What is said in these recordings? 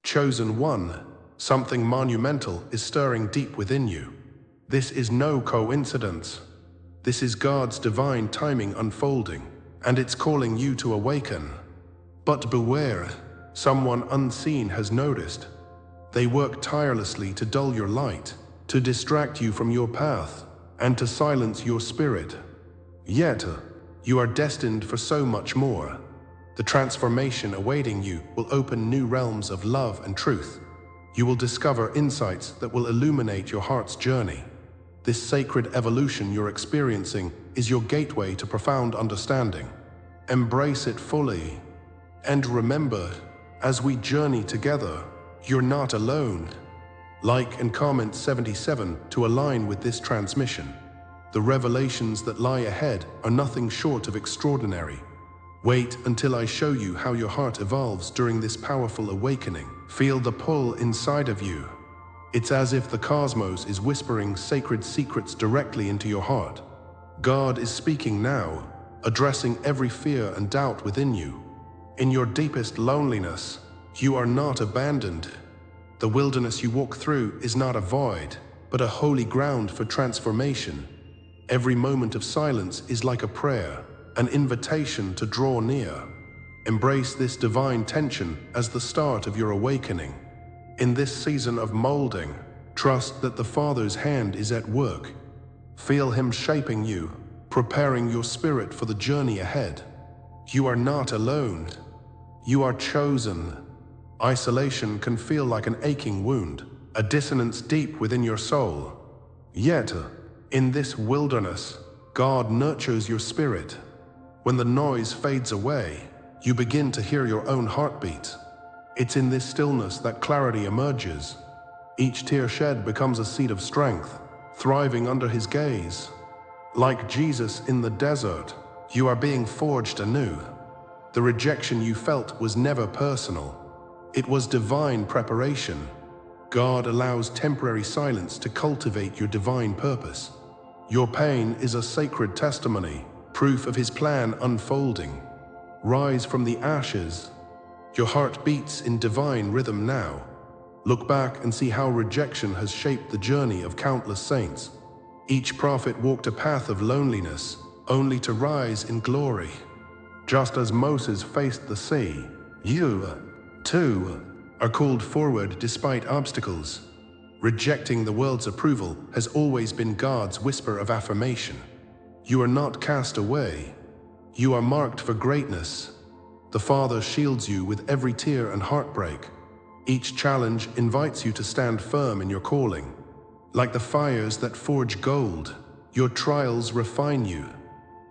Chosen one, something monumental is stirring deep within you. This is no coincidence. This is God's divine timing unfolding, and it's calling you to awaken. But beware, someone unseen has noticed. They work tirelessly to dull your light, to distract you from your path, and to silence your spirit. Yet, you are destined for so much more. The transformation awaiting you will open new realms of love and truth. You will discover insights that will illuminate your heart's journey. This sacred evolution you're experiencing is your gateway to profound understanding. Embrace it fully. And remember, as we journey together, you're not alone. Like and comment 77 to align with this transmission. The revelations that lie ahead are nothing short of extraordinary. Wait until I show you how your heart evolves during this powerful awakening. Feel the pull inside of you. It's as if the cosmos is whispering sacred secrets directly into your heart. God is speaking now, addressing every fear and doubt within you. In your deepest loneliness, you are not abandoned. The wilderness you walk through is not a void, but a holy ground for transformation. Every moment of silence is like a prayer, an invitation to draw near. Embrace this divine tension as the start of your awakening. In this season of molding, trust that the Father's hand is at work. Feel Him shaping you, preparing your spirit for the journey ahead. You are not alone. You are chosen. Isolation can feel like an aching wound, a dissonance deep within your soul. Yet, in this wilderness, God nurtures your spirit. When the noise fades away, you begin to hear your own heartbeat. It's in this stillness that clarity emerges. Each tear shed becomes a seed of strength, thriving under His gaze. Like Jesus in the desert, you are being forged anew. The rejection you felt was never personal. It was divine preparation. God allows temporary silence to cultivate your divine purpose. Your pain is a sacred testimony, proof of His plan unfolding. Rise from the ashes. Your heart beats in divine rhythm now. Look back and see how rejection has shaped the journey of countless saints. Each prophet walked a path of loneliness, only to rise in glory. Just as Moses faced the sea, you, too, are called forward despite obstacles. Rejecting the world's approval has always been God's whisper of affirmation. You are not cast away. You are marked for greatness. The Father shields you with every tear and heartbreak. Each challenge invites you to stand firm in your calling. Like the fires that forge gold, your trials refine you.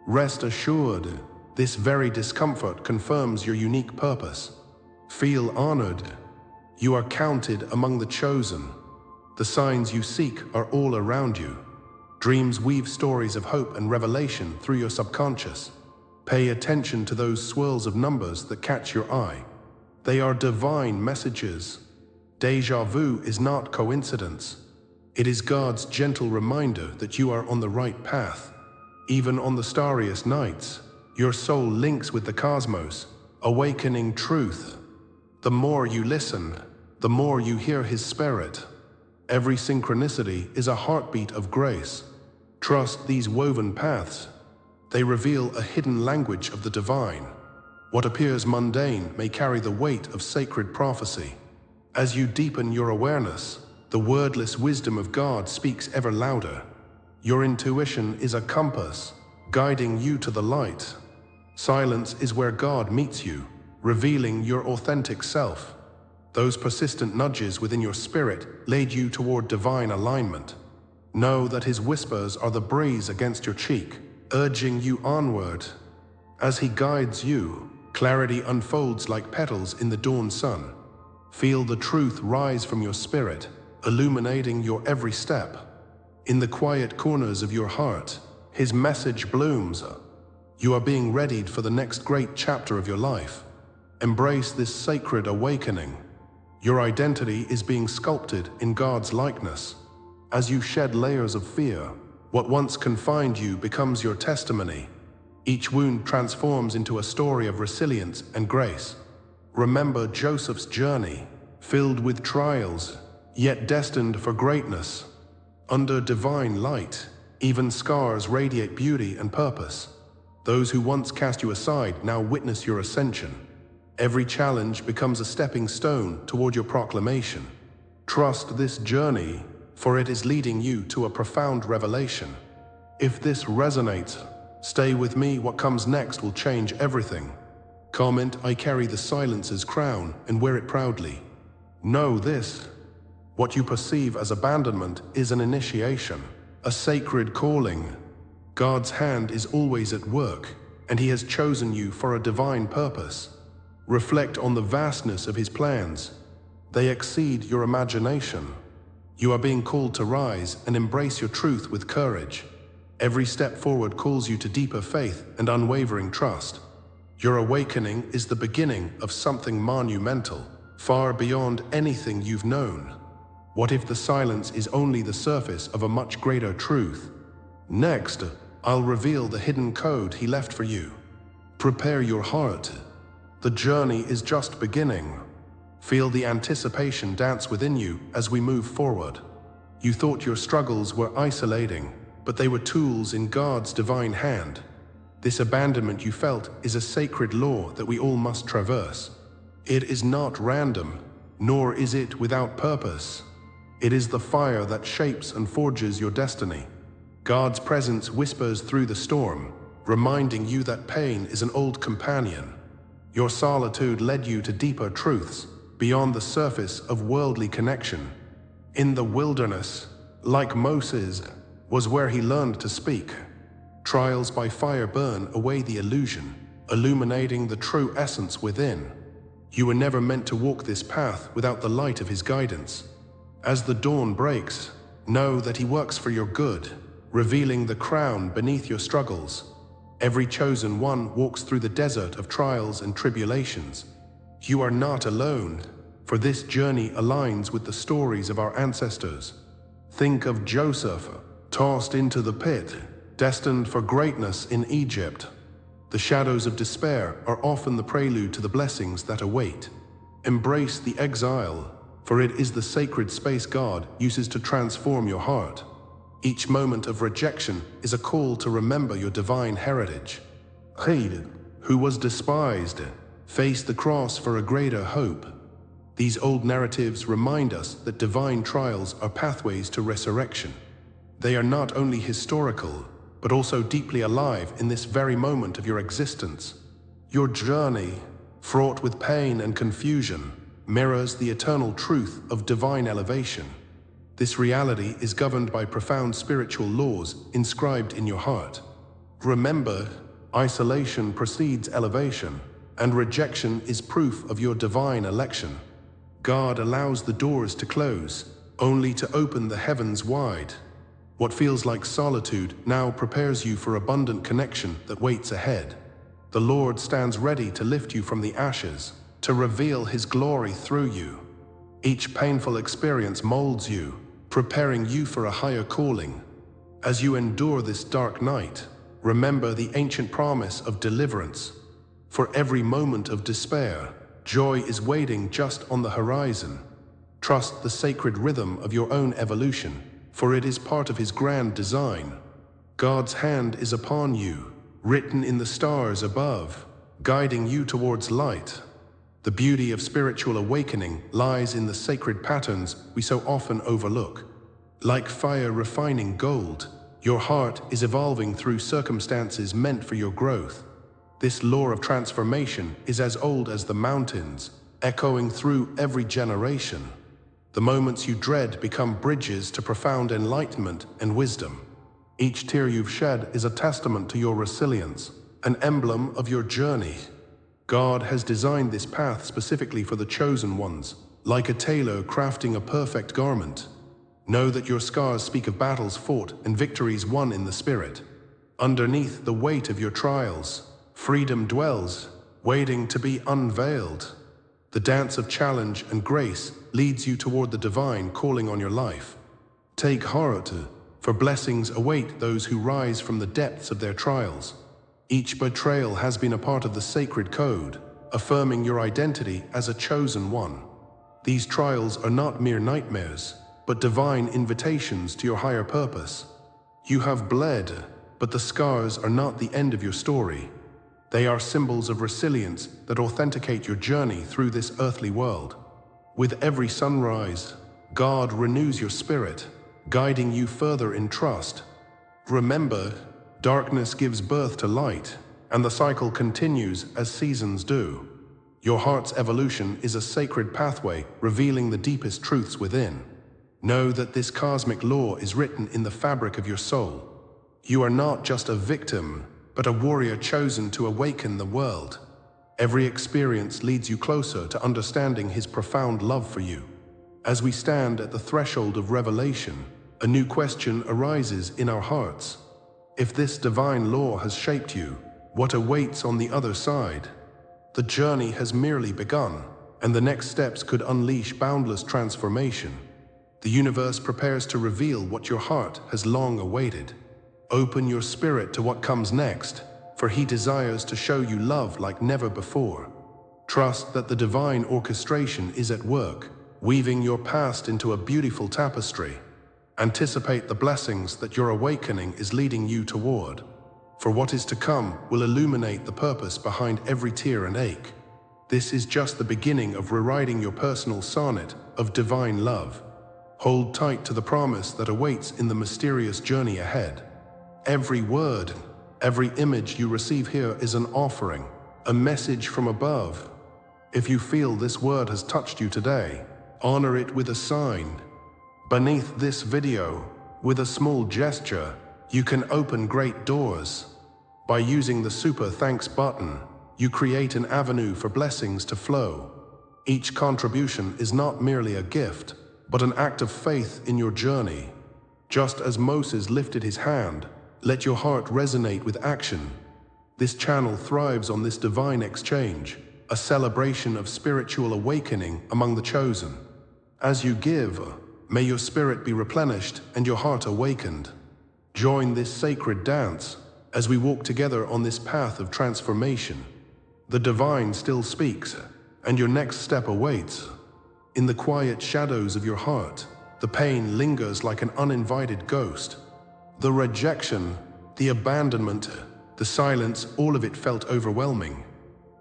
Rest assured, this very discomfort confirms your unique purpose. Feel honored. You are counted among the chosen. The signs you seek are all around you. Dreams weave stories of hope and revelation through your subconscious. Pay attention to those swirls of numbers that catch your eye. They are divine messages. Deja vu is not coincidence. It is God's gentle reminder that you are on the right path. Even on the starriest nights, your soul links with the cosmos, awakening truth. The more you listen, the more you hear His Spirit. Every synchronicity is a heartbeat of grace. Trust these woven paths. They reveal a hidden language of the divine. What appears mundane may carry the weight of sacred prophecy. As you deepen your awareness, the wordless wisdom of God speaks ever louder. Your intuition is a compass, guiding you to the light. Silence is where God meets you, revealing your authentic self. Those persistent nudges within your spirit lead you toward divine alignment. Know that His whispers are the breeze against your cheek, urging you onward. As He guides you, clarity unfolds like petals in the dawn sun. Feel the truth rise from your spirit, illuminating your every step. In the quiet corners of your heart, His message blooms. You are being readied for the next great chapter of your life. Embrace this sacred awakening. Your identity is being sculpted in God's likeness. As you shed layers of fear, what once confined you becomes your testimony. Each wound transforms into a story of resilience and grace. Remember Joseph's journey. filled with trials, yet destined for greatness. Under divine light, even scars radiate beauty and purpose. Those who once cast you aside now witness your ascension. Every challenge becomes a stepping stone toward your proclamation. Trust this journey, for it is leading you to a profound revelation. If this resonates, stay with me. What comes next will change everything. Comment, I carry the silence's crown and wear it proudly. Know this: what you perceive as abandonment is an initiation, a sacred calling. God's hand is always at work, and He has chosen you for a divine purpose. Reflect on the vastness of His plans. They exceed your imagination. You are being called to rise and embrace your truth with courage. Every step forward calls you to deeper faith and unwavering trust. Your awakening is the beginning of something monumental, far beyond anything you've known. What if the silence is only the surface of a much greater truth? Next, I'll reveal the hidden code He left for you. Prepare your heart. The journey is just beginning. Feel the anticipation dance within you as we move forward. You thought your struggles were isolating, but they were tools in God's divine hand. This abandonment you felt is a sacred law that we all must traverse. It is not random, nor is it without purpose. It is the fire that shapes and forges your destiny. God's presence whispers through the storm, reminding you that pain is an old companion. Your solitude led you to deeper truths, beyond the surface of worldly connection. In the wilderness, like Moses, was where he learned to speak. Trials by fire burn away the illusion, illuminating the true essence within. You were never meant to walk this path without the light of His guidance. As the dawn breaks, know that He works for your good, revealing the crown beneath your struggles. Every chosen one walks through the desert of trials and tribulations. You are not alone, for this journey aligns with the stories of our ancestors. Think of Joseph, tossed into the pit, destined for greatness in Egypt. The shadows of despair are often the prelude to the blessings that await. Embrace the exile, for it is the sacred space God uses to transform your heart. Each moment of rejection is a call to remember your divine heritage. Chid, who was despised, faced the cross for a greater hope. These old narratives remind us that divine trials are pathways to resurrection. They are not only historical, but also deeply alive in this very moment of your existence. Your journey, fraught with pain and confusion, mirrors the eternal truth of divine elevation. This reality is governed by profound spiritual laws inscribed in your heart. Remember, isolation precedes elevation, and rejection is proof of your divine election. God allows the doors to close, only to open the heavens wide. What feels like solitude now prepares you for abundant connection that waits ahead. The Lord stands ready to lift you from the ashes, to reveal His glory through you. Each painful experience molds you, preparing you for a higher calling. As you endure this dark night, remember the ancient promise of deliverance. For every moment of despair, joy is waiting just on the horizon. Trust the sacred rhythm of your own evolution, for it is part of His grand design. God's hand is upon you, written in the stars above, guiding you towards light. The beauty of spiritual awakening lies in the sacred patterns we so often overlook. Like fire refining gold, your heart is evolving through circumstances meant for your growth. This law of transformation is as old as the mountains, echoing through every generation. The moments you dread become bridges to profound enlightenment and wisdom. Each tear you've shed is a testament to your resilience, an emblem of your journey. God has designed this path specifically for the chosen ones, like a tailor crafting a perfect garment. Know that your scars speak of battles fought and victories won in the spirit. Underneath the weight of your trials, freedom dwells, waiting to be unveiled. The dance of challenge and grace leads you toward the divine calling on your life. Take heart, for blessings await those who rise from the depths of their trials. Each betrayal has been a part of the sacred code, affirming your identity as a chosen one. These trials are not mere nightmares, but divine invitations to your higher purpose. You have bled, but the scars are not the end of your story. They are symbols of resilience that authenticate your journey through this earthly world. With every sunrise, God renews your spirit, guiding you further in trust. Remember, darkness gives birth to light, and the cycle continues as seasons do. Your heart's evolution is a sacred pathway revealing the deepest truths within. Know that this cosmic law is written in the fabric of your soul. You are not just a victim, but a warrior chosen to awaken the world. Every experience leads you closer to understanding His profound love for you. As we stand at the threshold of revelation, a new question arises in our hearts. If this divine law has shaped you, what awaits on the other side? The journey has merely begun, and the next steps could unleash boundless transformation. The universe prepares to reveal what your heart has long awaited. Open your spirit to what comes next, for He desires to show you love like never before. Trust that the divine orchestration is at work, weaving your past into a beautiful tapestry. Anticipate the blessings that your awakening is leading you toward. For what is to come will illuminate the purpose behind every tear and ache. This is just the beginning of rewriting your personal sonnet of divine love. Hold tight to the promise that awaits in the mysterious journey ahead. Every word, every image you receive here is an offering, a message from above. If you feel this word has touched you today, honor it with a sign. Beneath this video, with a small gesture, you can open great doors. By using the Super Thanks button, you create an avenue for blessings to flow. Each contribution is not merely a gift, but an act of faith in your journey. Just as Moses lifted his hand, let your heart resonate with action. This channel thrives on this divine exchange, a celebration of spiritual awakening among the chosen. As you give, may your spirit be replenished and your heart awakened. Join this sacred dance as we walk together on this path of transformation. The divine still speaks, and your next step awaits. In the quiet shadows of your heart, the pain lingers like an uninvited ghost. The rejection, the abandonment, the silence, all of it felt overwhelming.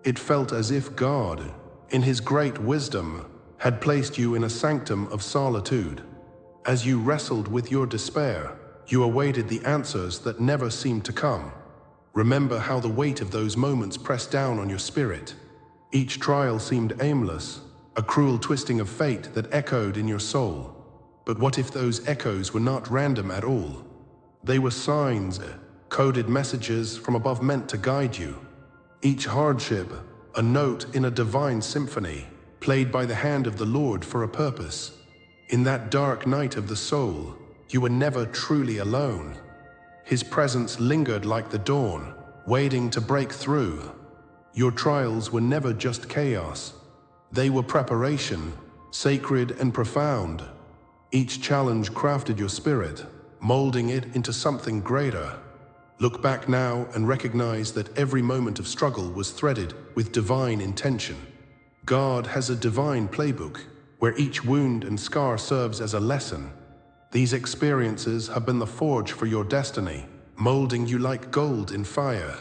It felt as if God, in His great wisdom, had placed you in a sanctum of solitude. As you wrestled with your despair, you awaited the answers that never seemed to come. Remember how the weight of those moments pressed down on your spirit. Each trial seemed aimless, a cruel twisting of fate that echoed in your soul. But what if those echoes were not random at all? They were signs, coded messages from above meant to guide you. Each hardship, a note in a divine symphony, played by the hand of the Lord for a purpose. In that dark night of the soul, you were never truly alone. His presence lingered like the dawn, waiting to break through. Your trials were never just chaos. They were preparation, sacred and profound. Each challenge crafted your spirit, molding it into something greater. Look back now and recognize that every moment of struggle was threaded with divine intention. God has a divine playbook, where each wound and scar serves as a lesson. These experiences have been the forge for your destiny, molding you like gold in fire.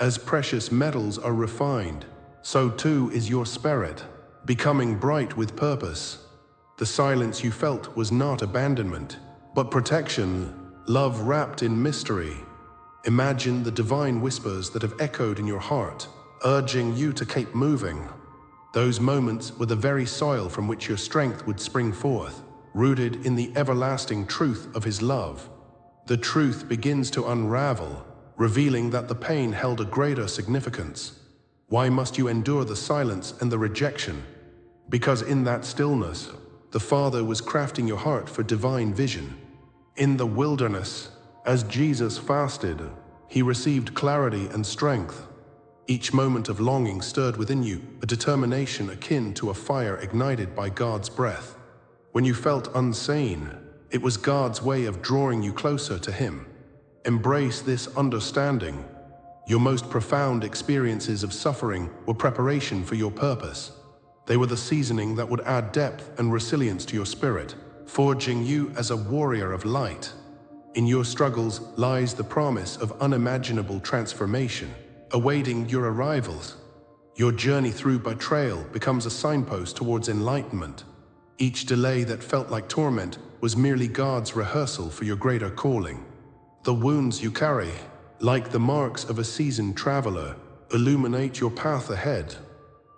As precious metals are refined, so too is your spirit, becoming bright with purpose. The silence you felt was not abandonment, but protection, love wrapped in mystery. Imagine the divine whispers that have echoed in your heart, urging you to keep moving. Those moments were the very soil from which your strength would spring forth, rooted in the everlasting truth of His love. The truth begins to unravel, revealing that the pain held a greater significance. Why must you endure the silence and the rejection? Because in that stillness, the Father was crafting your heart for divine vision. In the wilderness, as Jesus fasted, He received clarity and strength. Each moment of longing stirred within you a determination akin to a fire ignited by God's breath. When you felt unseen, it was God's way of drawing you closer to Him. Embrace this understanding. Your most profound experiences of suffering were preparation for your purpose. They were the seasoning that would add depth and resilience to your spirit, forging you as a warrior of light. In your struggles lies the promise of unimaginable transformation, awaiting your arrivals. Your journey through betrayal becomes a signpost towards enlightenment. Each delay that felt like torment was merely God's rehearsal for your greater calling. The wounds you carry, like the marks of a seasoned traveler, illuminate your path ahead.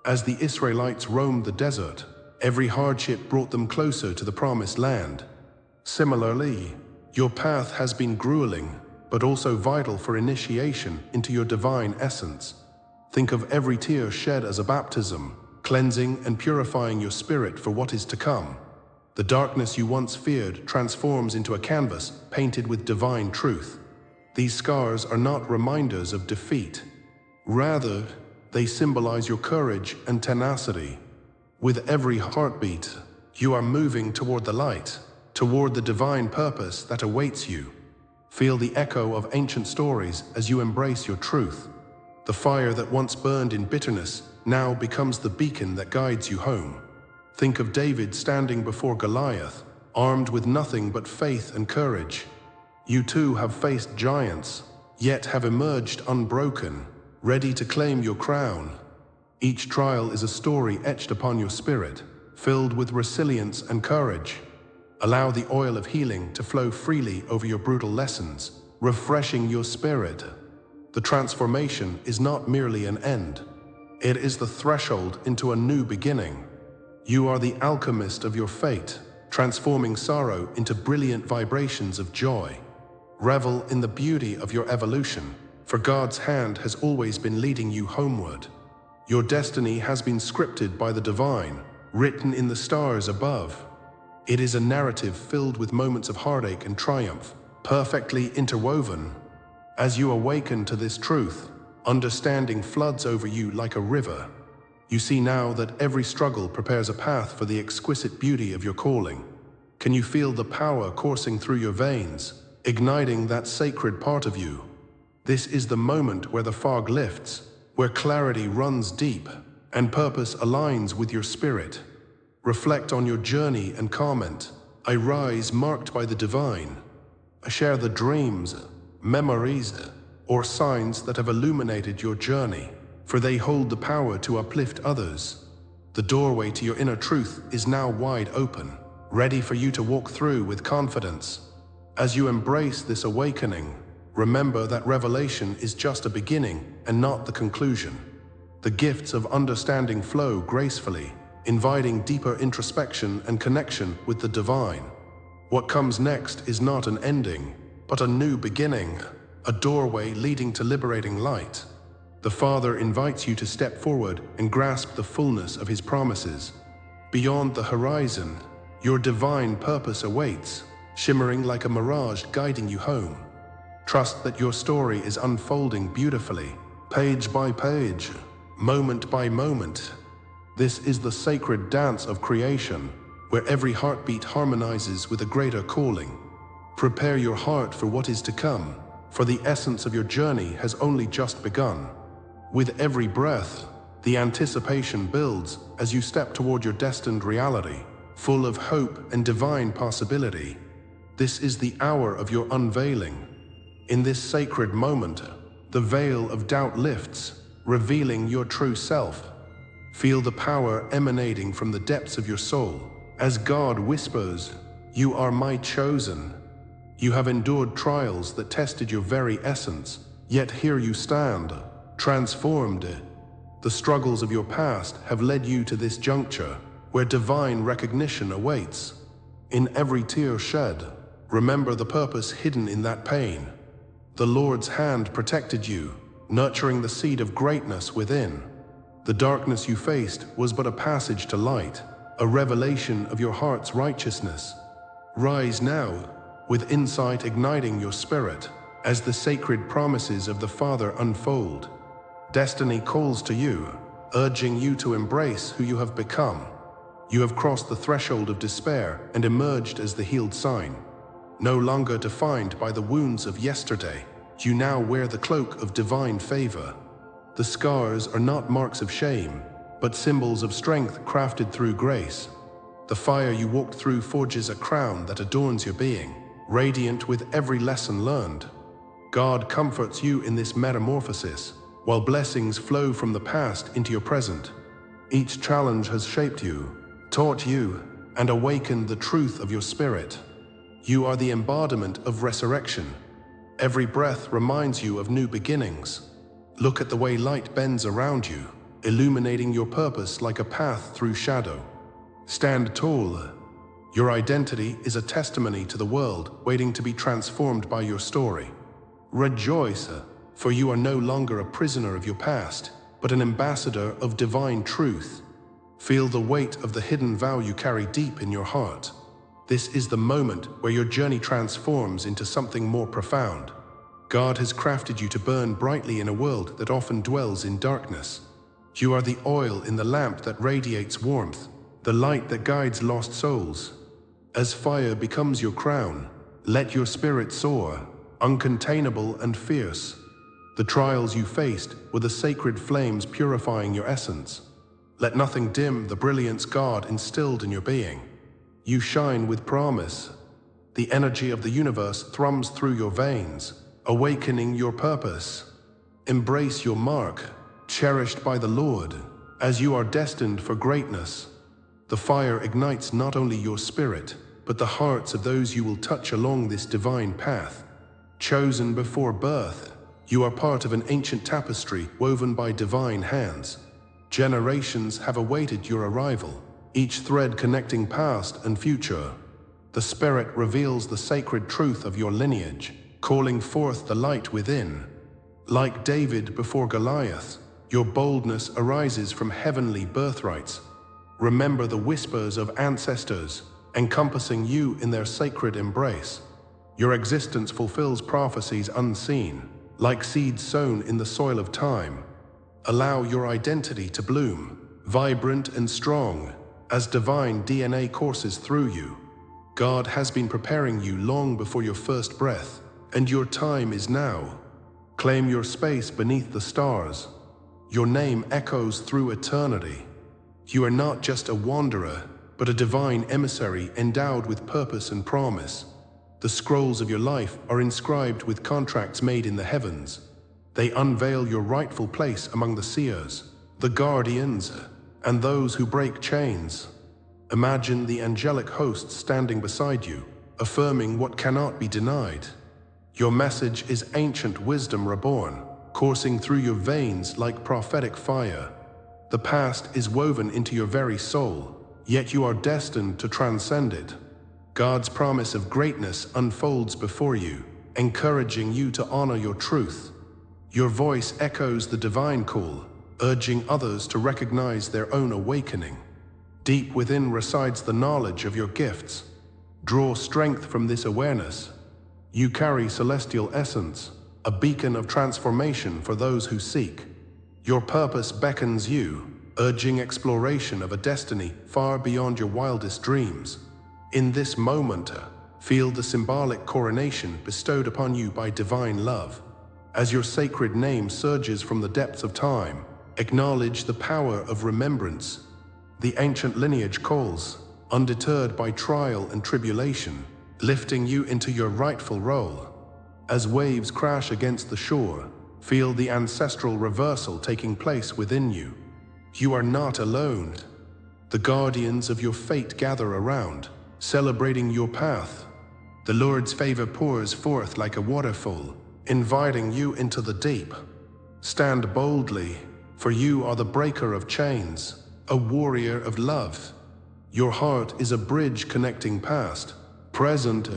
As the Israelites roamed the desert, every hardship brought them closer to the promised land. Similarly, your path has been grueling, but also vital for initiation into your divine essence. Think of every tear shed as a baptism, cleansing and purifying your spirit for what is to come. The darkness you once feared transforms into a canvas painted with divine truth. These scars are not reminders of defeat. Rather, they symbolize your courage and tenacity. With every heartbeat, you are moving toward the light, toward the divine purpose that awaits you. Feel the echo of ancient stories as you embrace your truth. The fire that once burned in bitterness now becomes the beacon that guides you home. Think of David standing before Goliath, armed with nothing but faith and courage. You too have faced giants, yet have emerged unbroken, ready to claim your crown. Each trial is a story etched upon your spirit, filled with resilience and courage. Allow the oil of healing to flow freely over your brutal lessons, refreshing your spirit. The transformation is not merely an end. It is the threshold into a new beginning. You are the alchemist of your fate, transforming sorrow into brilliant vibrations of joy. Revel in the beauty of your evolution, for God's hand has always been leading you homeward. Your destiny has been scripted by the divine, written in the stars above. It is a narrative filled with moments of heartache and triumph, perfectly interwoven. As you awaken to this truth, understanding floods over you like a river. You see now that every struggle prepares a path for the exquisite beauty of your calling. Can you feel the power coursing through your veins, igniting that sacred part of you? This is the moment where the fog lifts, where clarity runs deep, and purpose aligns with your spirit. Reflect on your journey and comment, I rise marked by the divine. I share the dreams, memories, or signs that have illuminated your journey, for they hold the power to uplift others. The doorway to your inner truth is now wide open, ready for you to walk through with confidence. As you embrace this awakening, remember that revelation is just a beginning and not the conclusion. The gifts of understanding flow gracefully, inviting deeper introspection and connection with the divine. What comes next is not an ending, but a new beginning, a doorway leading to liberating light. The Father invites you to step forward and grasp the fullness of His promises. Beyond the horizon, your divine purpose awaits, shimmering like a mirage guiding you home. Trust that your story is unfolding beautifully, page by page, moment by moment. This is the sacred dance of creation, where every heartbeat harmonizes with a greater calling. Prepare your heart for what is to come, for the essence of your journey has only just begun. With every breath, the anticipation builds as you step toward your destined reality, full of hope and divine possibility. This is the hour of your unveiling. In this sacred moment, the veil of doubt lifts, revealing your true self. Feel the power emanating from the depths of your soul, as God whispers, "You are my chosen." You have endured trials that tested your very essence, yet here you stand, transformed. The struggles of your past have led you to this juncture, where divine recognition awaits. In every tear shed, remember the purpose hidden in that pain. The Lord's hand protected you, nurturing the seed of greatness within. The darkness you faced was but a passage to light, a revelation of your heart's righteousness. Rise now, with insight igniting your spirit, as the sacred promises of the Father unfold. Destiny calls to you, urging you to embrace who you have become. You have crossed the threshold of despair and emerged as the healed sign. No longer defined by the wounds of yesterday, you now wear the cloak of divine favor. The scars are not marks of shame, but symbols of strength crafted through grace. The fire you walked through forges a crown that adorns your being, radiant with every lesson learned. God comforts you in this metamorphosis, while blessings flow from the past into your present. Each challenge has shaped you, taught you, and awakened the truth of your spirit. You are the embodiment of resurrection. Every breath reminds you of new beginnings. Look at the way light bends around you, illuminating your purpose like a path through shadow. Stand tall. Your identity is a testimony to the world waiting to be transformed by your story. Rejoice, for you are no longer a prisoner of your past, but an ambassador of divine truth. Feel the weight of the hidden vow you carry deep in your heart. This is the moment where your journey transforms into something more profound. God has crafted you to burn brightly in a world that often dwells in darkness. You are the oil in the lamp that radiates warmth, the light that guides lost souls. As fire becomes your crown, let your spirit soar, uncontainable and fierce. The trials you faced were the sacred flames purifying your essence. Let nothing dim the brilliance God instilled in your being. You shine with promise. The energy of the universe thrums through your veins, awakening your purpose. Embrace your mark, cherished by the Lord, as you are destined for greatness. The fire ignites not only your spirit, but the hearts of those you will touch along this divine path. Chosen before birth, you are part of an ancient tapestry woven by divine hands. Generations have awaited your arrival, each thread connecting past and future. The Spirit reveals the sacred truth of your lineage, calling forth the light within. Like David before Goliath, your boldness arises from heavenly birthrights. Remember the whispers of ancestors, encompassing you in their sacred embrace. Your existence fulfills prophecies unseen, like seeds sown in the soil of time. Allow your identity to bloom, vibrant and strong, as divine DNA courses through you. God has been preparing you long before your first breath, and your time is now. Claim your space beneath the stars. Your name echoes through eternity. You are not just a wanderer, but a divine emissary endowed with purpose and promise. The scrolls of your life are inscribed with contracts made in the heavens. They unveil your rightful place among the seers, the guardians, and those who break chains. Imagine the angelic hosts standing beside you, affirming what cannot be denied. Your message is ancient wisdom reborn, coursing through your veins like prophetic fire. The past is woven into your very soul, yet you are destined to transcend it. God's promise of greatness unfolds before you, encouraging you to honor your truth. Your voice echoes the divine call, urging others to recognize their own awakening. Deep within resides the knowledge of your gifts. Draw strength from this awareness. You carry celestial essence, a beacon of transformation for those who seek. Your purpose beckons you, urging exploration of a destiny far beyond your wildest dreams. In this moment, feel the symbolic coronation bestowed upon you by divine love. As your sacred name surges from the depths of time, acknowledge the power of remembrance. The ancient lineage calls, undeterred by trial and tribulation, lifting you into your rightful role. As waves crash against the shore, feel the ancestral reversal taking place within you. You are not alone. The guardians of your fate gather around, celebrating your path. The Lord's favor pours forth like a waterfall, inviting you into the deep. Stand boldly, for you are the breaker of chains, a warrior of love. Your heart is a bridge connecting past, present,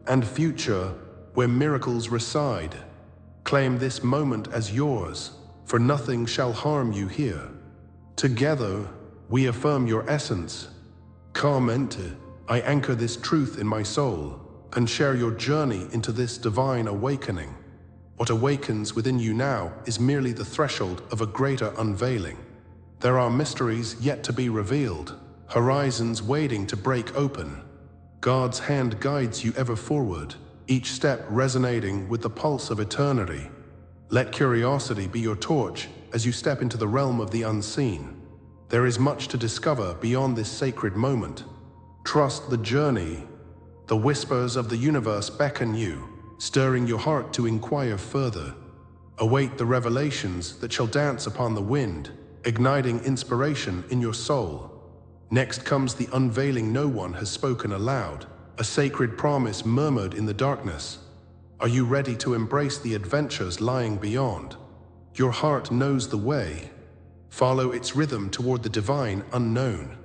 and future, where miracles reside. Claim this moment as yours, for nothing shall harm you here. Together, we affirm your essence. Comment, I anchor this truth in my soul, and share your journey into this divine awakening. What awakens within you now is merely the threshold of a greater unveiling. There are mysteries yet to be revealed, horizons waiting to break open. God's hand guides you ever forward, each step resonating with the pulse of eternity. Let curiosity be your torch as you step into the realm of the unseen. There is much to discover beyond this sacred moment. Trust the journey. The whispers of the universe beckon you, stirring your heart to inquire further. Await the revelations that shall dance upon the wind, igniting inspiration in your soul. Next comes the unveiling no one has spoken aloud, a sacred promise murmured in the darkness. Are you ready to embrace the adventures lying beyond? Your heart knows the way. Follow its rhythm toward the divine unknown.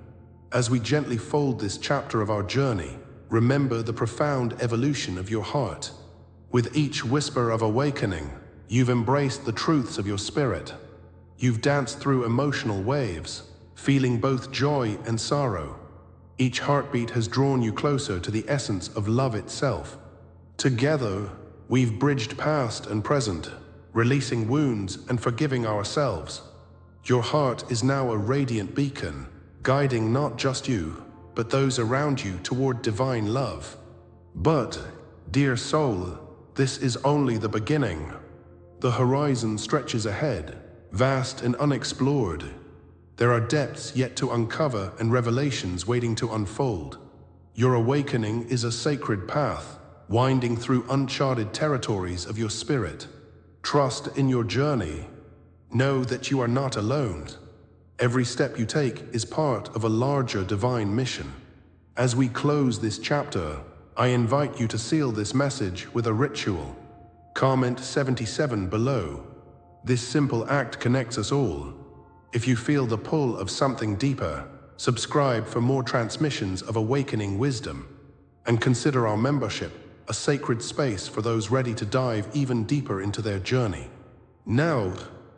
As we gently fold this chapter of our journey, remember the profound evolution of your heart. With each whisper of awakening, you've embraced the truths of your spirit. You've danced through emotional waves, feeling both joy and sorrow. Each heartbeat has drawn you closer to the essence of love itself. Together, we've bridged past and present, releasing wounds and forgiving ourselves. Your heart is now a radiant beacon, guiding not just you, but those around you toward divine love. But, dear soul, this is only the beginning. The horizon stretches ahead, vast and unexplored. There are depths yet to uncover and revelations waiting to unfold. Your awakening is a sacred path, winding through uncharted territories of your spirit. Trust in your journey. Know that you are not alone. Every step you take is part of a larger divine mission. As we close this chapter, I invite you to seal this message with a ritual. Comment 77 below. This simple act connects us all. If you feel the pull of something deeper, subscribe for more transmissions of awakening wisdom, and consider our membership a sacred space for those ready to dive even deeper into their journey. Now,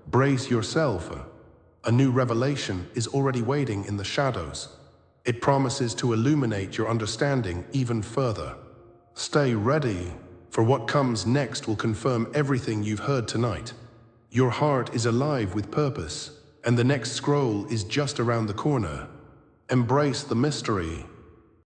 brace yourself. A new revelation is already waiting in the shadows. It promises to illuminate your understanding even further. Stay ready, for what comes next will confirm everything you've heard tonight. Your heart is alive with purpose, and the next scroll is just around the corner. Embrace the mystery,